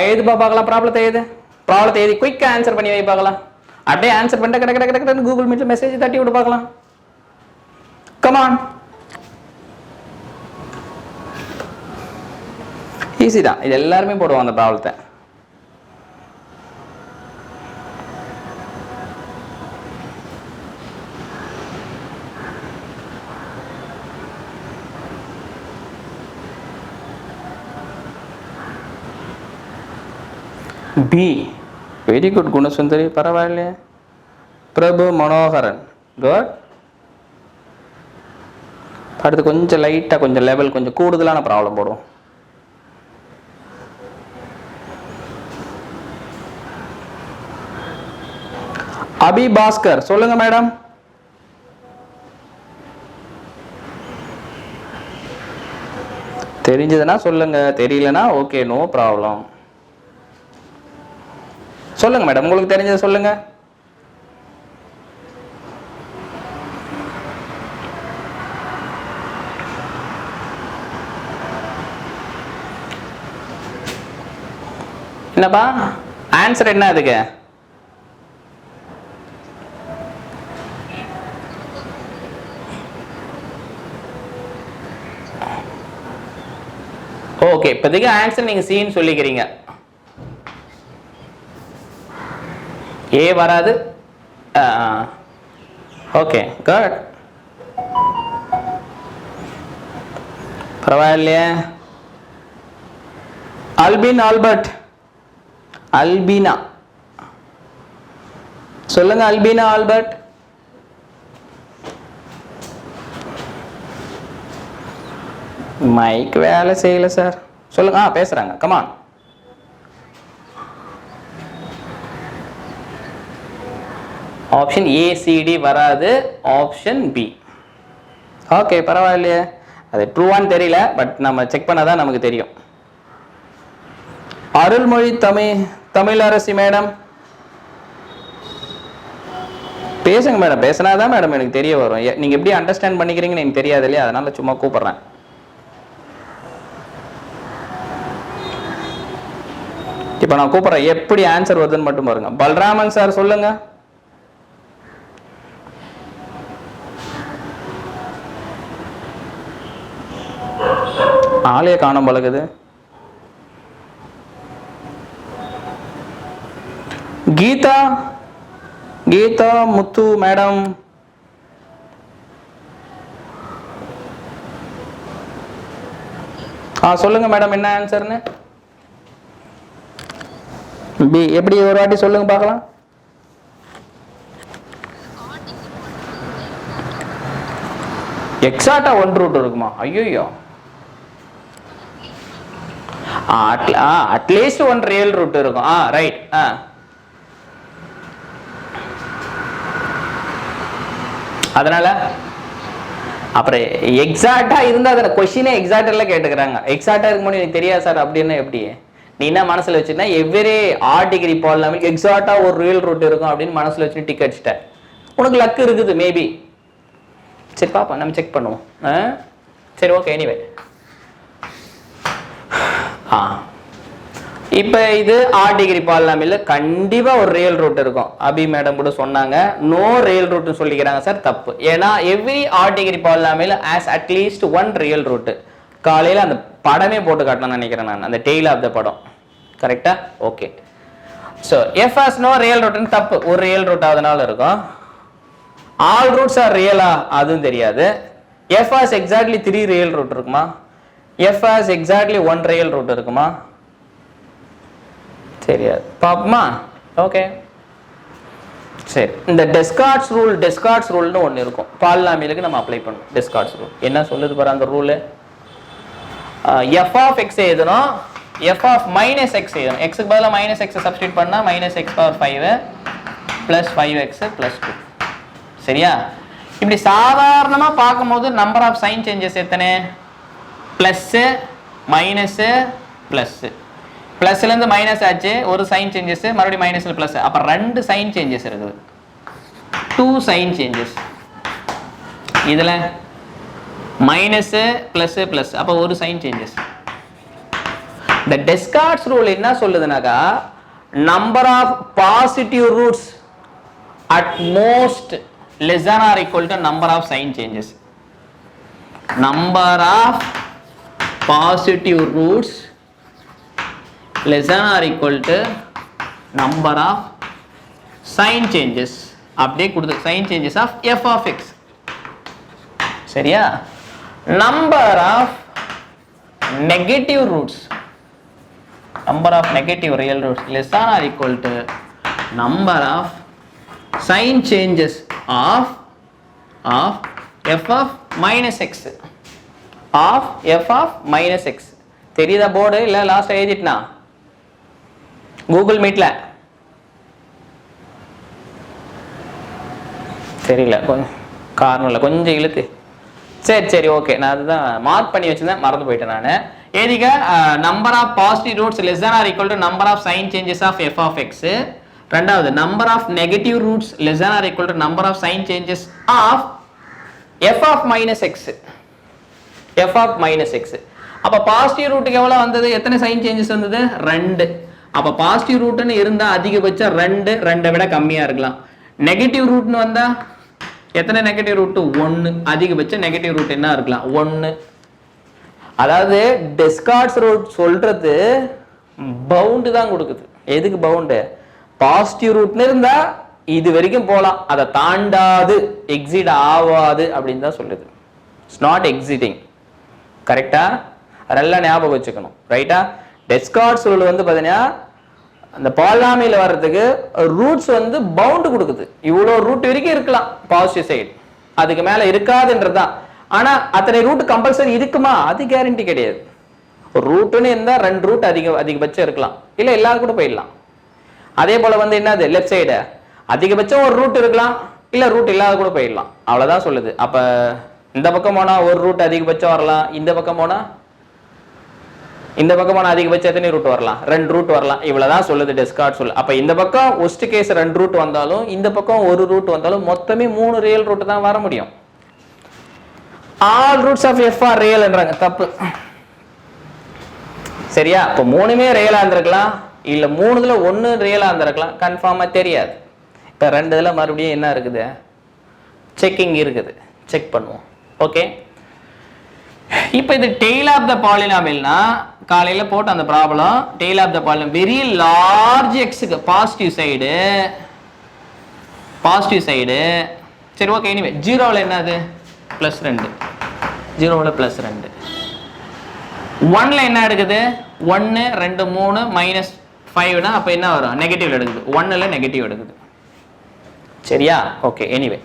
எழுதுப்பா பார்க்கலாம். ப்ராப்ளத்தை எழுதி குயிக்காக ஆன்சர் பண்ணி வை பார்க்கலாம். அப்படியே ஆன்சர் பண்ணிட்டு கடை கூகுள் மீட்ல மெசேஜ் தட்டி விட்டு பார்க்கலாம். கமான். ஈஸி தான், இது எல்லாருமே போடுவோம் அந்த ப்ராப்ளத்தை. பி வெரி குட் குணசுந்தரி, பரவாயில்லையே. பிரபு மனோகரன் குட். அடுத்து கொஞ்சம் லைட்டாக கொஞ்சம் லெவல் கொஞ்சம் கூடுதலான ப்ராப்ளம் போடுவோம். அபி பாஸ்கர் சொல்லுங்க மேடம். தெரிஞ்சதுன்னா சொல்லுங்க, தெரியலனா ஓகே, நோ ப்ராப்ளம். சொல்லுங்க மேடம், உங்களுக்கு தெரிஞ்சதை சொல்லுங்க. என்னப்பா ஆன்சர் என்ன அதுக்கு? ஓகே, இப்போதைக்கு ஆன்சர் நீங்க சீன்னு சொல்லிக்கிறீங்க. ஏ வராது. ஓகே குட், பரவாயில்லையே. அல்பின் ஆல்பர்ட், அல்பினா சொல்லுங்க. அல்பினா ஆல்பர்ட். மைக் வேலை செய்யல சார். சொல்லுங்க. பேசுறாங்க, கமான். ஆப்ஷன் ஏசிடி வராது, ஆப்ஷன் பி. ஓகே பரவாயில்லையே, அது ட்ரூவான்னு தெரியல, பட் நம்ம செக் பண்ணாதான் நமக்கு தெரியும். அருள்மொழி தமிழரசி மேடம் பேசுங்க மேடம். பேசினாதான் மேடம் எனக்கு தெரிய வரும். நீங்க எப்படி அண்டர்ஸ்டாண்ட் பண்ணிக்கிறீங்கன்னு எனக்கு தெரியாது இல்லையா, அதனால சும்மா கூப்பிடுறேன். இப்ப நான் கூப்பிடுறேன், எப்படி ஆன்சர் வருதுன்னு மட்டும் பாருங்க. பல்ராமன் சார் சொல்லுங்க. ஆளைய காணம் பழகுது. கீதா கீதா முத்து மேடம் சொல்லுங்க மேடம், என்ன ஆன்சர்னு? பி. எப்படி ஒரு வாட்டி சொல்லுங்க பார்க்கலாம். எக்ஸாக்டா ஒன் ரூட் இருக்குமா? ஐயோ, அட்லீஸ்ட் ஒன் ரியல் ரூட் இருக்கும். ரைட். அதனால அப்புறம் எக்ஸாக்டா இருந்தா அந்த கொஸ்டினே எக்ஸாக்டர்ல கேட்டுக்கிறாங்க. எக்ஸாக்டா இருக்கும்போது எனக்கு தெரியாது சார் அப்படின்னு எப்படி நீ என்ன மனசுல வச்சுன்னா எவ்ரி ஆர் டிகிரி பாலினாமியல் எக்ஸாக்டா ஒரு ரியல் ரூட் இருக்கும் அப்படின்னு மனசுல வச்சு டிக் அடிச்சிட்ட. உனக்கு லக் இருக்குது மேபி. சரி பாப்பா, நம்ம செக் பண்ணுவோம். சரி ஓகே. எனிவே இப்ப இது ஆர் டிகிரி பாலினாமியல்ல கண்டிப்பா ஒரு ரியல் ரூட் இருக்கும். அபி மேடம் கூட சொன்னாங்க நோ ரியல் ரூட் சொல்லிக்கிறாங்க சார், தப்பு. ஏன்னா எவ்ரி ஆர் டிகிரி பாலினாமியல் ஹஸ் அட்லீஸ்ட் ஒன் ரியல் ரூட். காலையில அந்த படமே போட்டு காட்டணும்னு நினைக்கிறேன் நான், அந்த டெய்ல் ஆஃப் த படம். கரெக்டா? Okay. So F has no real ரூட்னு தப்பு. ஒரு ரியல் ரூட் அதனால இருக்கும். ஆல் ரூட்ஸ் ஆர் ரியலா? அதுவும் தெரியாது. F has exactly 3 real root இருக்குமா? F has exactly 1 real root இருக்குமா? தெரியாது. பாப்போமா? ஓகே சரி. இந்த டெஸ்கார்ட்ஸ் ரூல்னு ஒன்று இருக்கும். பாலினாமியலுக்கு நம்ம அப்ளை பண்ணணும். டெஸ்கார்ட்ஸ் ரூல் என்ன சொல்லுது பாரு அந்த ரூல். எஃப் ஆஃப் எக்ஸ் எழுதணும், எஃப் ஆஃப் மைனஸ் எக்ஸ் எழுதணும். எக்ஸுக்கு பதிலாக மைனஸ் எக்ஸ் சப்ஸ்டியூட் பண்ணா minus X power 5 plus 5x plus 2. சரியா? இப்படி சாதாரணமா பார்க்கும்போது நம்பர் ஆஃப் சைன் சேஞ்சஸ் எத்தனை? Plus minus plus. பிளஸ்ல இருந்து மைனஸ் ஆச்சு, ஒரு சைன் சேஞ்சஸ், மறுபடியும் மைனஸ்ல பிளஸ். அப்ப 2 சைன் சேஞ்சஸ் இருக்குது. 2 சைன் சேஞ்சஸ். இதுல மைனஸ் பிளஸ் பிளஸ், அப்ப ஒரு sign changes. The Descartes rule என்ன சொல்லுதுனாக்கா number of positive roots at most less than or equal to number of sign changes. Number of positive roots less than or equal to number of sign changes. அப்படியே கொடுத்து sign changes of f of x. சரியா? Number of negative roots, number of negative real roots less than or equal to number of sign changes of f of minus x, of f of minus x. தெரியுதா board இல்ல last எழுதிட்டனா Google மீட்ல தெரியல கொஞ்சம் காரணம்ல கொஞ்சம் இழுத்து சரி okay நான் அதுதான் மார்க் பண்ணி வச்சிருந்தேன் மறந்து போயிட்டேன் நான் ஏதிக number of positive roots less than or equal to number of sign changes of f of x. ரெண்டாவது number of negative roots less than or equal to number of sign changes of f of minus x, f of minus x. அப்ப positive ரூட்டுக்கு எவ்வளவு வந்தது, எத்தனை sign changes வந்தது 2. அப்ப positive ரூட்னு இருந்தா அதிகபட்சம் 2, 2 விட கம்மியா இருக்கலாம். நெகட்டிவ் ரூட்னு வந்தா எத்தனை நெகட்டிவ் ரூட் 1, அதிகபட்ச நெகட்டிவ் ரூட் என்ன இருக்கலாம் 1. அதாவது டெஸ்கார்ட்ஸ் ரூட் சொல்றது பவுண்ட் தான் கொடுக்குது. எதுக்கு பவுண்டு, பாசிட்டிவ் ரூட்னு இருந்தா இது வரைக்கும் போலாம், அதை தாண்டாது எக்ஸிட் ஆகாது அப்படின்னு தான் சொல்லுது. It's not exiting. கரெக்டா, அதெல்லாம் ஞாபகம் வச்சுக்கணும். ரைட்டா, டெஸ்கார்ட்ஸ் ரூல் வந்து பாத்தீங்கன்னா அந்த பாலினாமியல் வர்றதுக்கு ரூட்ஸ் வந்து பவுண்ட் கொடுக்குது. இவ்வளோ ரூட் வரைக்கும் இருக்கலாம் பாசிட்டிவ் சைடு, அதுக்கு மேல இருக்காதுன்றதுதான். ஆனா அத்தனை ரூட் கம்பல்சரி இருக்குமா, அது கேரண்டி கிடையாது. ஒரு ரூட்னு இருந்தா 2 ரூட் அதிகபட்சம் இருக்கலாம், இல்ல எல்லாரும் கூட போயிடலாம். அதே போல வந்து என்னது லெஃப்ட் சைடு அதிகபட்சம் ஒரு ரூட் இருக்கலாம், இல்ல ரூட் இல்லாத கூட போயிடலாம். அவ்வளவுதான் சொல்லுது. அப்ப இந்த பக்கம் போனா ஒரு ரூட் அதிகபட்சம் வரலாம், இந்த பக்கம் போனா அதிகபட்சம் எத்தனை ரூட் வரலாம், 2 ரூட் வரலாம். இவ்வளவுதான் சொல்லுது டெஸ்கார்ட்ஸ் ரூல். அப்ப இந்த பக்கம் ஒஸ்ட் கேஸ் 2 ரூட் வந்தாலும் இந்த பக்கம் ஒரு ரூட் வந்தாலும் மொத்தமே 3 ரியல் ரூட் தான் வர முடியும். All roots of f are real என்றாங்க, தப்பு. சரியா, இப்ப 3மே ரியலா இருந்திருக்கலாம், இல்ல 3ல 1 ரியலா இருந்திருக்கலாம், கன்ஃபார்மா தெரியாது. இப்ப 2ல மறுபடியும் என்ன இருக்குது, செக்கிங் இருக்குது, செக் பண்ணுவோம். ஓகே, இப்போ இது டெய்ல் ஆஃப் த பாலினாமியல்னா காலையில போட்ட அந்த problem. Tail of the polynomial very large எக்ஸுக்கு பாசிட்டிவ் சைடு. சரி ஓகே, எனிவே ஜீரோவில் என்னது +2, 0ல +2. 1ல என்ன எடுக்குது, 1 2 3 -5னா அப்ப என்ன வரும், நெகட்டிவ் எடுக்குது. 1ல நெகட்டிவ் எடுக்குது. சரியா, ஓகே. எனிவே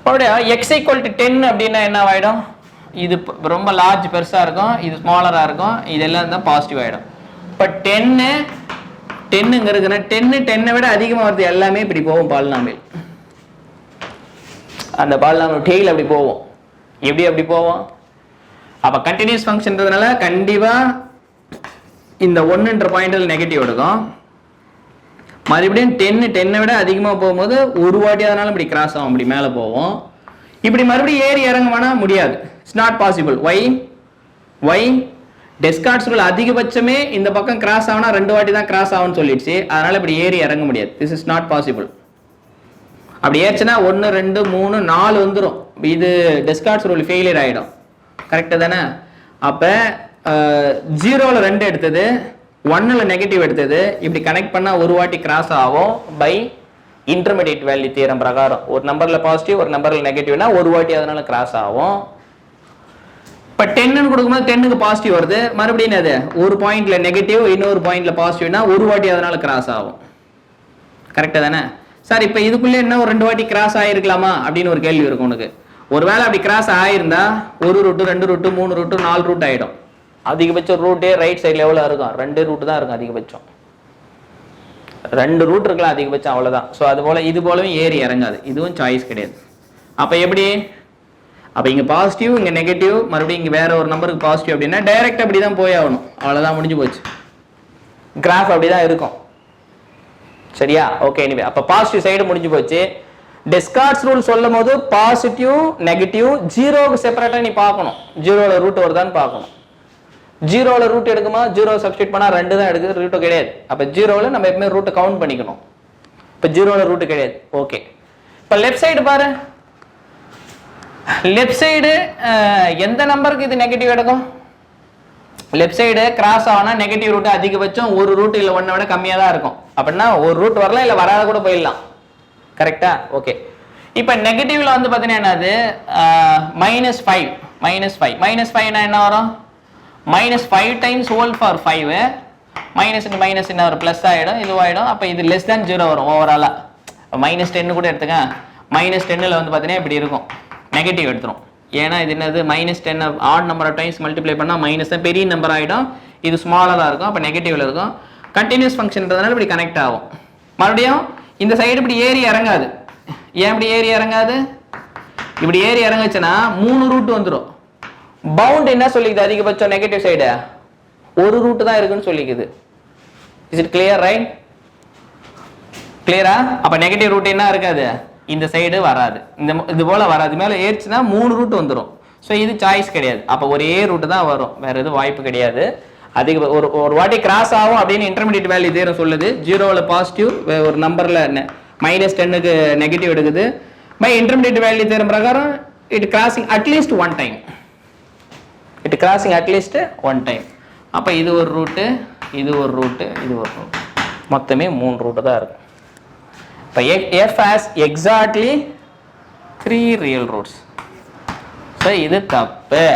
அப்படியே x = 10 அப்படின்னா என்ன ஆயிடும், இது ரொம்ப லார்ஜ் பெருசா இருக்கும், இது ஸ்மாலரா இருக்கும், இதெல்லாம் தான் பாசிட்டிவ் ஆயிடும். இப்ப 10 இருக்குன்னா 10 விட அதிகமா வருது, எல்லாமே இப்படி போகும் பாலினாமியல். அந்த பாலினாமியல் டெய்ல் அப்படி போவோம். அப்படி போவோம். அப்ப கண்டினியூஸ் ஃபங்க்ஷன்றதுனால கண்டிப்பா இந்த 1ன்ற பாயிண்ட்ல நெகட்டிவ் எடுக்கும். மறுபடியும் 10 விட அதிகமா போகும்போது ஒரு வாட்டி அதனால இப்படி கிராஸ் ஆகும், இப்படி மேல போவோம். இப்படி மறுபடியும் ஏறி இறங்க வேணா முடியாது. It's not possible. Why Descartes rule அதிகபட்சமே இந்த பக்கம் கிராஸ் ஆகுனா 2 வாட்டி தான் கிராஸ் ஆகும்னு சொல்லிடுச்சு, அதனால இப்படி ஏறி இறங்க முடியாது. This is not possible. அப்படி ஏறிச்சுன்னா 1 2 3 4 வந்துடும். இது டெஸ்கார்ட்ஸ் ரூல் ஃபெயிலியர் ஆயிடும். கரெக்டா தானே? அப்ப 0ல 2 எடுத்தது, 1ல நெகட்டிவ் எடுத்தது, இப்படி கனெக்ட் பண்ணா ஒரு வாட்டி கிராஸ் ஆகும் பை இன்டர்மீடியட் வேல்யூ தியரம் பிரகாரம். ஒரு நம்பர்ல பாசிட்டிவ் ஒரு நம்பர்ல நெகட்டிவ்னா ஒரு வாட்டி அதனால கிராஸ் ஆகும். இப்ப 10 கொடுக்கும்போது 10க்கு பாசிட்டிவ் வருது, மறுபடியும் அது ஒரு பாயிண்ட்ல நெகட்டிவ் இன்னொரு பாயிண்ட்ல பாசிட்டிவ்னா ஒரு வாட்டி அதனால கிராஸ் ஆகும். கரெக்டா தானே சார்? இப்ப இதுக்குள்ள என்ன ஒரு 2 வாட்டி கிராஸ் ஆயிருக்கலாமா அப்படின்னு ஒரு கேள்வி இருக்கும் உனக்கு. ஒருவேளை அப்படி கிராஸ் ஆயிருந்தா 1 ரூட் 2 ரூட் 3 ரூட் 4 ரூட் ஆயிடும். அதிகபட்சம் ரூட்டே ரைட் சைட்ல எவ்வளவு இருக்கும், 2 ரூட் தான் இருக்கும் அதிகபட்சம். 2 ரூட் இருக்கலாம் அதிகபட்சம், அவ்வளவுதான். ஸோ அது போல இது போலவும் ஏறி இறங்காது, இதுவும் சாய்ஸ் கிடையாது. அப்ப எப்படி, அப்ப இங்க பாசிட்டிவ் இங்க நெகட்டிவ், மறுபடியும் இங்க வேற ஒரு நம்பருக்கு பாசிட்டிவ் அப்படின்னா டைரக்ட் அப்படிதான் போய் ஆகணும், அவ்வளவுதான், முடிஞ்சு போச்சு. கிராஃப் அப்படிதான் இருக்கும். சரியா, ஓகே. எனிவே அப்ப பாசிட்டிவ் சைடு முடிஞ்சு போச்சு. டெஸ்கார்ட்ஸ் ரூல் சொல்லும் போது பாசிட்டிவ் நெகட்டிவ் 0க்கு செப்பரேட்டா நீ பார்க்கணும், 0ல ரூட் வருதான்னு பார்க்கணும். ஜீரோவில் ரூட் எடுக்குமா, ஜீரோ சப்ஸ்டியூட் பண்ணால் 2 தான் எடுக்குது, ரூட்டு கிடையாது. அப்போ ஜீரோவில் நம்ம எப்பவுமே ரூட்டை கவுண்ட் பண்ணிக்கணும். இப்போ ஜீரோவில் ரூட்டு கிடையாது. ஓகே, இப்போ லெஃப்ட் சைடு பாரு. லெஃப்ட் சைடு எந்த நம்பருக்கு இது நெகட்டிவ் எடுக்கும்? லெஃப்ட் சைடு கிராஸ் ஆகுனா நெகட்டிவ் ரூட் அதிகபட்சம் ஒரு ரூட் இல்லை 1 விட கம்மியாக தான் இருக்கும். அப்படின்னா ஒரு ரூட் வரலாம், இல்லை வராத கூட போயிடலாம். கரெக்டா? ஓகே, இப்போ நெகட்டிவ்ல வந்து பார்த்தீங்கன்னா என்னது, -5 -5 என்ன வரும்? -5 times whole for 5 minus minus என்ன ஒரு ப்ளஸ் ஆகிடும், இதுவாகிடும். அப்போ இது லெஸ் தேன் 0 வரும் ஓவராலாக. -10 கூட எடுத்துக்க. -10ல் வந்து பார்த்தீங்கன்னா இப்படி இருக்கும், நெகட்டிவ் எடுத்துரும். ஏன்னா இது என்னது, -10 odd number of times multiply பண்ணால் மைனஸ் தான் பெரிய நம்பர் ஆகிடும், இது ஸ்மாலாக இருக்கும். அப்போ நெகட்டிவ்ல இருக்கும். கண்டினியூஸ் ஃபங்க்ஷன்றதுனால இப்படி கனெக்ட் ஆகும். மறுபடியும் இந்த சைடு இப்படி ஏறி இறங்காது. ஏன் இப்படி ஏறி இறங்காது? இப்படி ஏறி இறங்குச்சுன்னா 3 ரூட் வந்துடும். பவுண்ட் என்ன சொல்லிக்குது, அதிகபட்சம் நெகட்டிவ் சைடு ஒரு ரூட் தான் இருக்குன்னு சொல்லிக்குது. Is it clear? ரைட், கிளியரா? அப்ப நெகட்டிவ் ரூட் என்ன இருக்காது, இந்த சைடு வராது, இது போல வராது. மேல ஏறிச்சுன்னா 3 ரூட் வந்துடும். ஸோ இது சாய்ஸ் கிடையாது. அப்போ ஒரே ரூட் தான் வரும், வேற எதுவும் வாய்ப்பு கிடையாது. அதிக ஒரு வாட்டி கிராஸ் ஆகும் அப்படின்னு இன்டர்மீடியட் வேல்யூ தேரம் சொல்லுது. 0ல் பாசிட்டிவ், ஒரு நம்பர்ல -10க்கு நெகட்டிவ் எடுக்குது. பை இன்டர்மீடியட் வேல்யூ தேரம் பிரகாரம் it crossing at least 1 time. It crossing at least 1 time. அப்போ இது ஒரு ரூட்டு, இது ஒரு ரூட்டு, இது ஒரு ரூட், மொத்தமே 3 ரூட்டு தான் இருக்கும். இப்போ f has exactly 3 real roots. So இது தப்பு.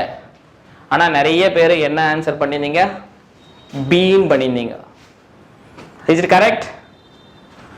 ஆனால் நிறைய பேர் என்ன ஆன்சர் பண்ணியிருந்தீங்க, பீன் பண்ணியிருந்தீங்க. Is it correct?